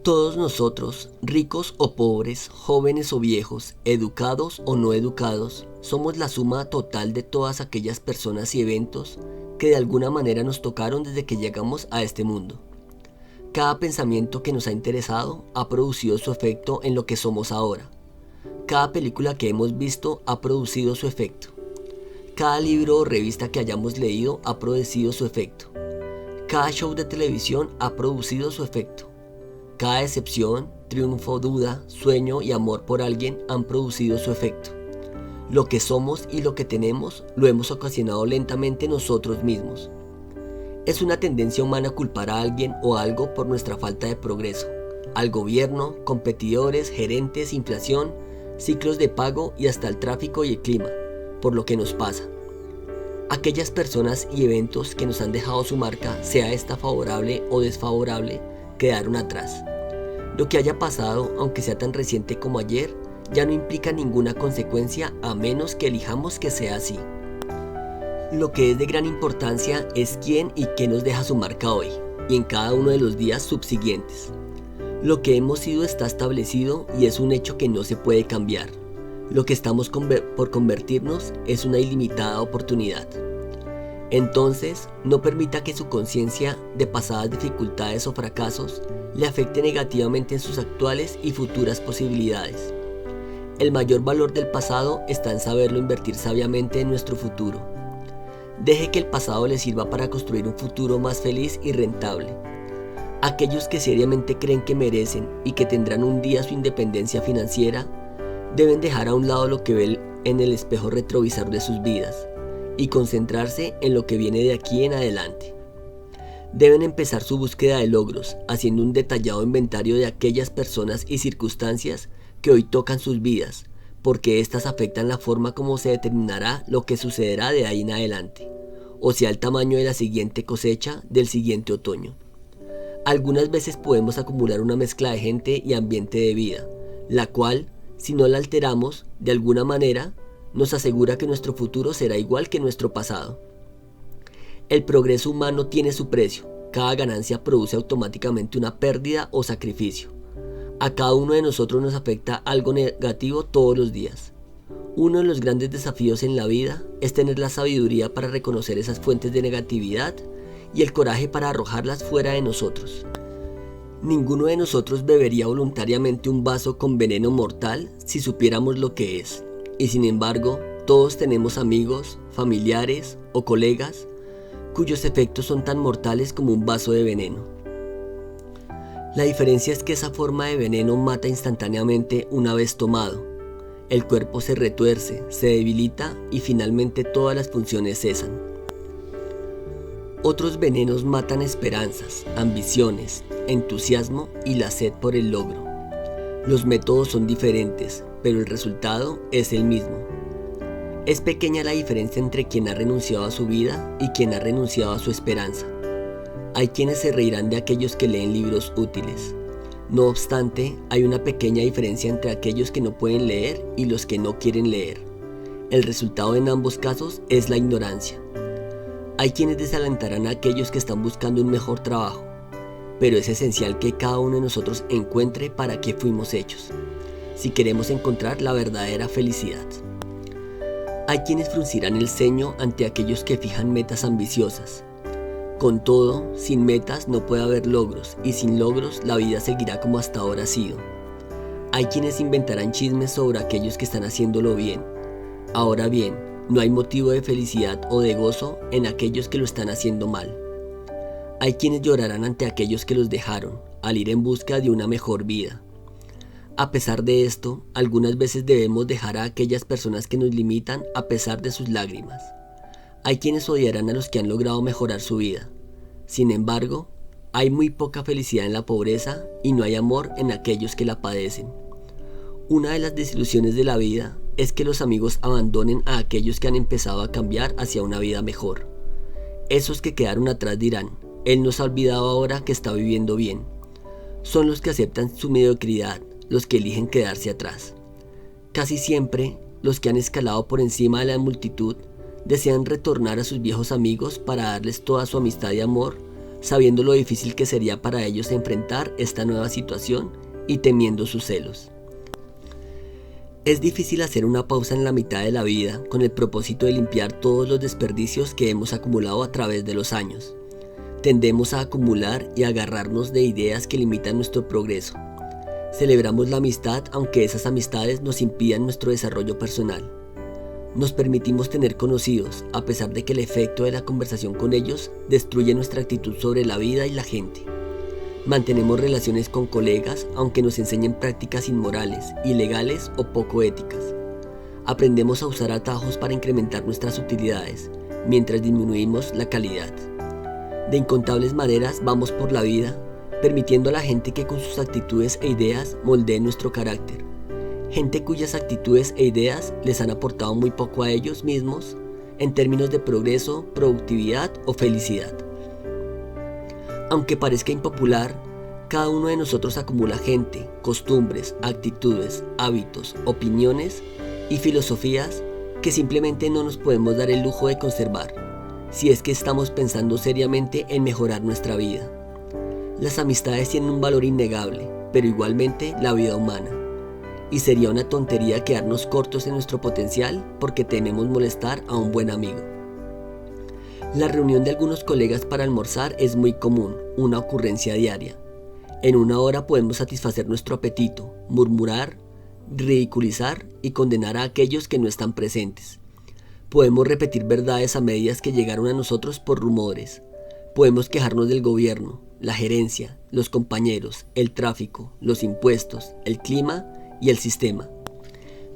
Todos nosotros, ricos o pobres, jóvenes o viejos, educados o no educados, somos la suma total de todas aquellas personas y eventos que de alguna manera nos tocaron desde que llegamos a este mundo. Cada pensamiento que nos ha interesado ha producido su efecto en lo que somos ahora. Cada película que hemos visto ha producido su efecto. Cada libro o revista que hayamos leído ha producido su efecto. Cada show de televisión ha producido su efecto. Cada decepción, triunfo, duda, sueño y amor por alguien han producido su efecto. Lo que somos y lo que tenemos lo hemos ocasionado lentamente nosotros mismos. Es una tendencia humana culpar a alguien o algo por nuestra falta de progreso. Al gobierno, competidores, gerentes, inflación, ciclos de pago y hasta el tráfico y el clima, por lo que nos pasa. Aquellas personas y eventos que nos han dejado su marca, sea esta favorable o desfavorable, quedaron atrás. Lo que haya pasado, aunque sea tan reciente como ayer, ya no implica ninguna consecuencia a menos que elijamos que sea así. Lo que es de gran importancia es quién y qué nos deja su marca hoy, y en cada uno de los días subsiguientes. Lo que hemos sido está establecido y es un hecho que no se puede cambiar. Lo que estamos por convertirnos es una ilimitada oportunidad. Entonces, no permita que su conciencia de pasadas dificultades o fracasos le afecte negativamente en sus actuales y futuras posibilidades. El mayor valor del pasado está en saberlo invertir sabiamente en nuestro futuro. Deje que el pasado le sirva para construir un futuro más feliz y rentable. Aquellos que seriamente creen que merecen y que tendrán un día su independencia financiera, deben dejar a un lado lo que ven en el espejo retrovisor de sus vidas y concentrarse en lo que viene de aquí en adelante. Deben empezar su búsqueda de logros, haciendo un detallado inventario de aquellas personas y circunstancias que hoy tocan sus vidas, porque éstas afectan la forma como se determinará lo que sucederá de ahí en adelante, o sea el tamaño de la siguiente cosecha del siguiente otoño. Algunas veces podemos acumular una mezcla de gente y ambiente de vida, la cual, si no la alteramos, de alguna manera, nos asegura que nuestro futuro será igual que nuestro pasado. El progreso humano tiene su precio. Cada ganancia produce automáticamente una pérdida o sacrificio. A cada uno de nosotros nos afecta algo negativo todos los días. Uno de los grandes desafíos en la vida es tener la sabiduría para reconocer esas fuentes de negatividad y el coraje para arrojarlas fuera de nosotros. Ninguno de nosotros bebería voluntariamente un vaso con veneno mortal si supiéramos lo que es. Y sin embargo, todos tenemos amigos, familiares o colegas cuyos efectos son tan mortales como un vaso de veneno. La diferencia es que esa forma de veneno mata instantáneamente una vez tomado. El cuerpo se retuerce, se debilita y finalmente todas las funciones cesan. Otros venenos matan esperanzas, ambiciones, entusiasmo y la sed por el logro. Los métodos son diferentes, pero el resultado es el mismo. Es pequeña la diferencia entre quien ha renunciado a su vida y quien ha renunciado a su esperanza. Hay quienes se reirán de aquellos que leen libros útiles. No obstante, hay una pequeña diferencia entre aquellos que no pueden leer y los que no quieren leer. El resultado en ambos casos es la ignorancia. Hay quienes desalentarán a aquellos que están buscando un mejor trabajo, pero es esencial que cada uno de nosotros encuentre para qué fuimos hechos, si queremos encontrar la verdadera felicidad. Hay quienes fruncirán el ceño ante aquellos que fijan metas ambiciosas. Con todo, sin metas no puede haber logros, y sin logros la vida seguirá como hasta ahora ha sido. Hay quienes inventarán chismes sobre aquellos que están haciéndolo bien. Ahora bien, no hay motivo de felicidad o de gozo en aquellos que lo están haciendo mal. Hay quienes llorarán ante aquellos que los dejaron, al ir en busca de una mejor vida. A pesar de esto, algunas veces debemos dejar a aquellas personas que nos limitan a pesar de sus lágrimas. Hay quienes odiarán a los que han logrado mejorar su vida. Sin embargo, hay muy poca felicidad en la pobreza y no hay amor en aquellos que la padecen. Una de las desilusiones de la vida es que los amigos abandonen a aquellos que han empezado a cambiar hacia una vida mejor. Esos que quedaron atrás dirán: él nos ha olvidado ahora que está viviendo bien. Son los que aceptan su mediocridad, los que eligen quedarse atrás. Casi siempre, los que han escalado por encima de la multitud desean retornar a sus viejos amigos para darles toda su amistad y amor, sabiendo lo difícil que sería para ellos enfrentar esta nueva situación y temiendo sus celos. Es difícil hacer una pausa en la mitad de la vida con el propósito de limpiar todos los desperdicios que hemos acumulado a través de los años. Tendemos a acumular y agarrarnos de ideas que limitan nuestro progreso. Celebramos la amistad aunque esas amistades nos impidan nuestro desarrollo personal. Nos permitimos tener conocidos a pesar de que el efecto de la conversación con ellos destruye nuestra actitud sobre la vida y la gente. Mantenemos relaciones con colegas aunque nos enseñen prácticas inmorales, ilegales o poco éticas. Aprendemos a usar atajos para incrementar nuestras utilidades, mientras disminuimos la calidad. De incontables maneras vamos por la vida, permitiendo a la gente que con sus actitudes e ideas moldeen nuestro carácter. Gente cuyas actitudes e ideas les han aportado muy poco a ellos mismos en términos de progreso, productividad o felicidad. Aunque parezca impopular, cada uno de nosotros acumula gente, costumbres, actitudes, hábitos, opiniones y filosofías que simplemente no nos podemos dar el lujo de conservar, si es que estamos pensando seriamente en mejorar nuestra vida. Las amistades tienen un valor innegable, pero igualmente la vida humana. Y sería una tontería quedarnos cortos en nuestro potencial porque tememos molestar a un buen amigo. La reunión de algunos colegas para almorzar es muy común, una ocurrencia diaria. En una hora podemos satisfacer nuestro apetito, murmurar, ridiculizar y condenar a aquellos que no están presentes. Podemos repetir verdades a medias que llegaron a nosotros por rumores. Podemos quejarnos del gobierno, la gerencia, los compañeros, el tráfico, los impuestos, el clima y el sistema,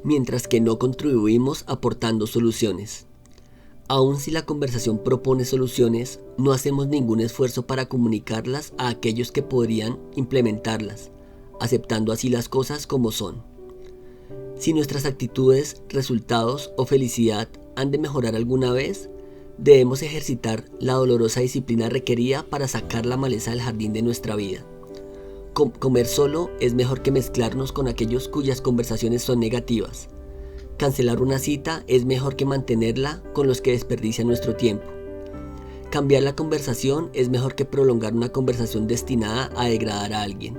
mientras que no contribuimos aportando soluciones. Aun si la conversación propone soluciones, no hacemos ningún esfuerzo para comunicarlas a aquellos que podrían implementarlas, aceptando así las cosas como son. Si nuestras actitudes, resultados o felicidad han de mejorar alguna vez, debemos ejercitar la dolorosa disciplina requerida para sacar la maleza del jardín de nuestra vida. Comer solo es mejor que mezclarnos con aquellos cuyas conversaciones son negativas. Cancelar una cita es mejor que mantenerla con los que desperdician nuestro tiempo. Cambiar la conversación es mejor que prolongar una conversación destinada a degradar a alguien.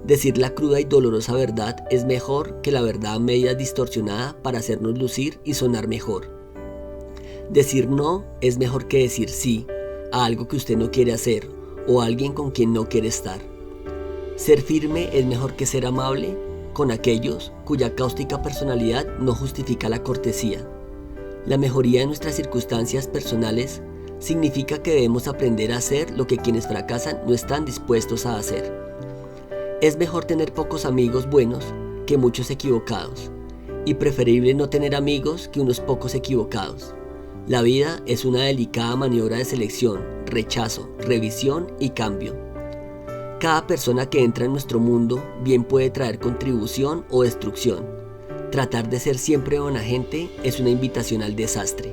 Decir la cruda y dolorosa verdad es mejor que la verdad a medias distorsionada para hacernos lucir y sonar mejor. Decir no es mejor que decir sí a algo que usted no quiere hacer o a alguien con quien no quiere estar. Ser firme es mejor que ser amable con aquellos cuya cáustica personalidad no justifica la cortesía. La mejoría de nuestras circunstancias personales significa que debemos aprender a hacer lo que quienes fracasan no están dispuestos a hacer. Es mejor tener pocos amigos buenos que muchos equivocados, y preferible no tener amigos que unos pocos equivocados. La vida es una delicada maniobra de selección, rechazo, revisión y cambio. Cada persona que entra en nuestro mundo bien puede traer contribución o destrucción. Tratar de ser siempre buena gente es una invitación al desastre.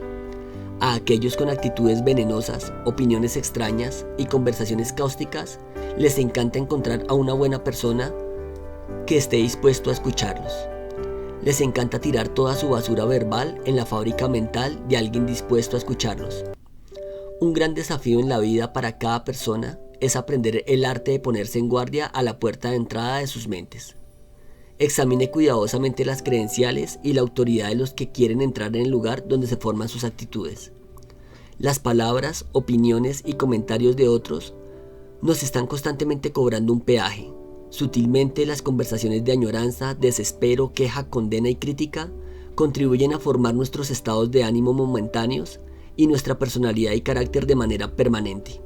A aquellos con actitudes venenosas, opiniones extrañas y conversaciones cáusticas, les encanta encontrar a una buena persona que esté dispuesto a escucharlos. Les encanta tirar toda su basura verbal en la fábrica mental de alguien dispuesto a escucharlos. Un gran desafío en la vida para cada persona es aprender el arte de ponerse en guardia a la puerta de entrada de sus mentes. Examine cuidadosamente las credenciales y la autoridad de los que quieren entrar en el lugar donde se forman sus actitudes. Las palabras, opiniones y comentarios de otros nos están constantemente cobrando un peaje. Sutilmente las conversaciones de añoranza, desespero, queja, condena y crítica contribuyen a formar nuestros estados de ánimo momentáneos y nuestra personalidad y carácter de manera permanente.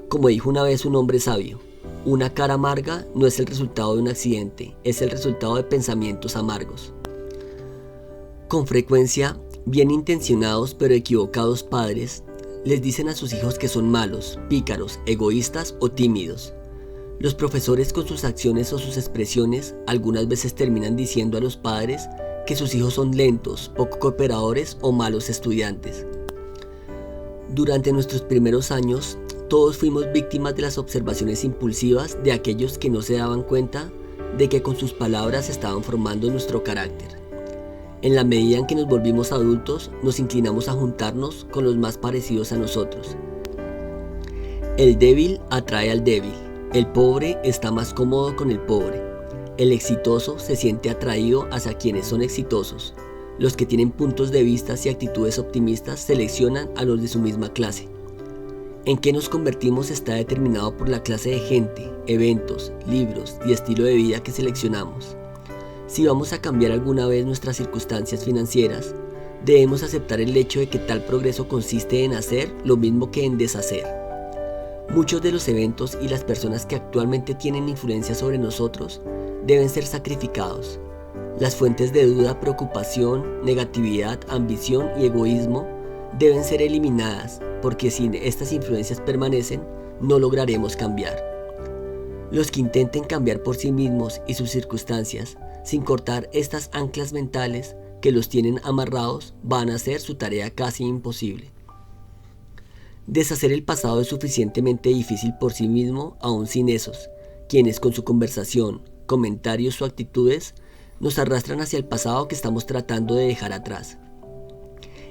Como dijo una vez un hombre sabio, una cara amarga no es el resultado de un accidente, es el resultado de pensamientos amargos. Con frecuencia, bien intencionados pero equivocados padres les dicen a sus hijos que son malos, pícaros, egoístas o tímidos. Los profesores con sus acciones o sus expresiones algunas veces terminan diciendo a los padres que sus hijos son lentos, poco cooperadores o malos estudiantes. Durante nuestros primeros años, todos fuimos víctimas de las observaciones impulsivas de aquellos que no se daban cuenta de que con sus palabras estaban formando nuestro carácter. En la medida en que nos volvimos adultos, nos inclinamos a juntarnos con los más parecidos a nosotros. El débil atrae al débil. El pobre está más cómodo con el pobre. El exitoso se siente atraído hacia quienes son exitosos. Los que tienen puntos de vista y actitudes optimistas seleccionan a los de su misma clase. En qué nos convertimos está determinado por la clase de gente, eventos, libros y estilo de vida que seleccionamos. Si vamos a cambiar alguna vez nuestras circunstancias financieras, debemos aceptar el hecho de que tal progreso consiste en hacer lo mismo que en deshacer. Muchos de los eventos y las personas que actualmente tienen influencia sobre nosotros deben ser sacrificados. Las fuentes de duda, preocupación, negatividad, ambición y egoísmo deben ser eliminadas, porque si estas influencias permanecen, no lograremos cambiar. Los que intenten cambiar por sí mismos y sus circunstancias, sin cortar estas anclas mentales que los tienen amarrados, van a hacer su tarea casi imposible. Deshacer el pasado es suficientemente difícil por sí mismo, aún sin esos, quienes con su conversación, comentarios o actitudes nos arrastran hacia el pasado que estamos tratando de dejar atrás.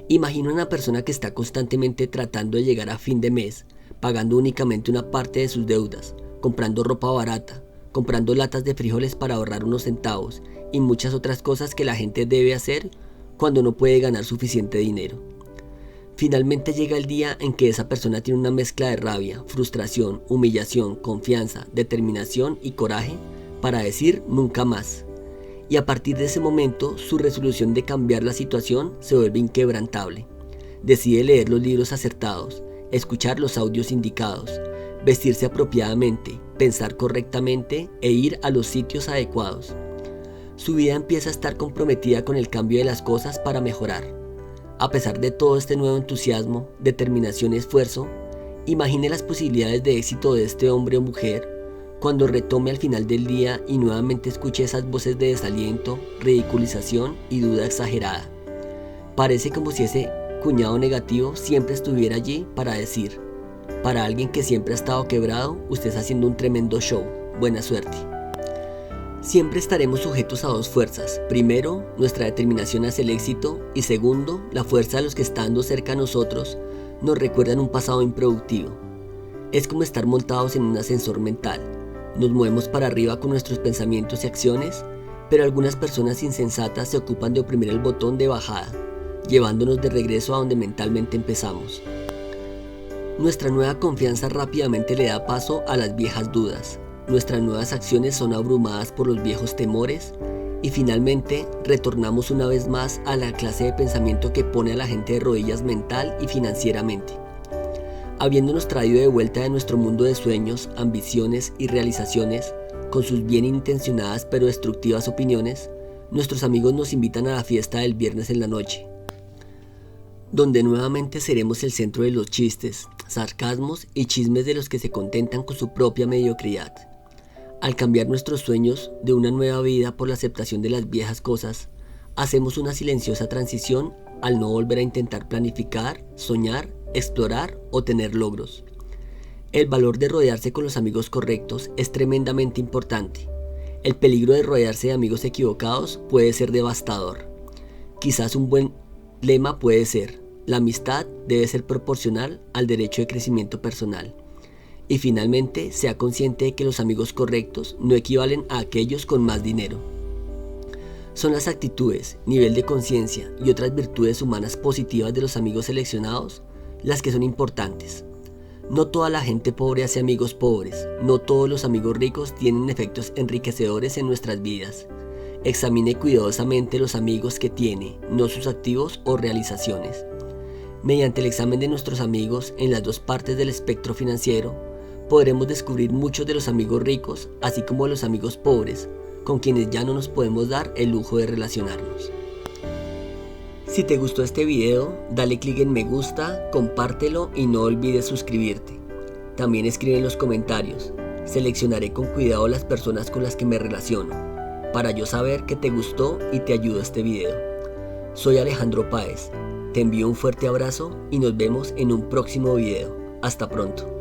Imagina una persona que está constantemente tratando de llegar a fin de mes, pagando únicamente una parte de sus deudas, comprando ropa barata, comprando latas de frijoles para ahorrar unos centavos y muchas otras cosas que la gente debe hacer cuando no puede ganar suficiente dinero. Finalmente llega el día en que esa persona tiene una mezcla de rabia, frustración, humillación, confianza, determinación y coraje para decir nunca más. Y a partir de ese momento, su resolución de cambiar la situación se vuelve inquebrantable. Decide leer los libros acertados, escuchar los audios indicados, vestirse apropiadamente, pensar correctamente e ir a los sitios adecuados. Su vida empieza a estar comprometida con el cambio de las cosas para mejorar. A pesar de todo este nuevo entusiasmo, determinación y esfuerzo, imagine las posibilidades de éxito de este hombre o mujer cuando retome al final del día y nuevamente escuche esas voces de desaliento, ridiculización y duda exagerada. Parece como si ese cuñado negativo siempre estuviera allí para decir: para alguien que siempre ha estado quebrado, usted está haciendo un tremendo show, buena suerte. Siempre estaremos sujetos a dos fuerzas: primero, nuestra determinación hacia el éxito, y segundo, la fuerza de los que estando cerca a nosotros nos recuerdan un pasado improductivo. Es como estar montados en un ascensor mental. Nos movemos para arriba con nuestros pensamientos y acciones, pero algunas personas insensatas se ocupan de oprimir el botón de bajada, llevándonos de regreso a donde mentalmente empezamos. Nuestra nueva confianza rápidamente le da paso a las viejas dudas. Nuestras nuevas acciones son abrumadas por los viejos temores y finalmente retornamos una vez más a la clase de pensamiento que pone a la gente de rodillas mental y financieramente. Habiéndonos traído de vuelta de nuestro mundo de sueños, ambiciones y realizaciones, con sus bien intencionadas pero destructivas opiniones, nuestros amigos nos invitan a la fiesta del viernes en la noche, donde nuevamente seremos el centro de los chistes, sarcasmos y chismes de los que se contentan con su propia mediocridad. Al cambiar nuestros sueños de una nueva vida por la aceptación de las viejas cosas, hacemos una silenciosa transición al no volver a intentar planificar, soñar, explorar o tener logros. El valor de rodearse con los amigos correctos es tremendamente importante. El peligro de rodearse de amigos equivocados puede ser devastador. Quizás un buen lema puede ser: la amistad debe ser proporcional al derecho de crecimiento personal. Y finalmente, sea consciente de que los amigos correctos no equivalen a aquellos con más dinero. Son las actitudes, nivel de conciencia y otras virtudes humanas positivas de los amigos seleccionados las que son importantes. No toda la gente pobre hace amigos pobres, no todos los amigos ricos tienen efectos enriquecedores en nuestras vidas. Examine cuidadosamente los amigos que tiene, no sus activos o realizaciones. Mediante el examen de nuestros amigos en las dos partes del espectro financiero, podremos descubrir muchos de los amigos ricos, así como de los amigos pobres, con quienes ya no nos podemos dar el lujo de relacionarnos. Si te gustó este video, dale clic en me gusta, compártelo y no olvides suscribirte. También escribe en los comentarios. Seleccionaré con cuidado las personas con las que me relaciono, para yo saber que te gustó y te ayudó este video. Soy Alejandro Páez. Te envío un fuerte abrazo y nos vemos en un próximo video. Hasta pronto.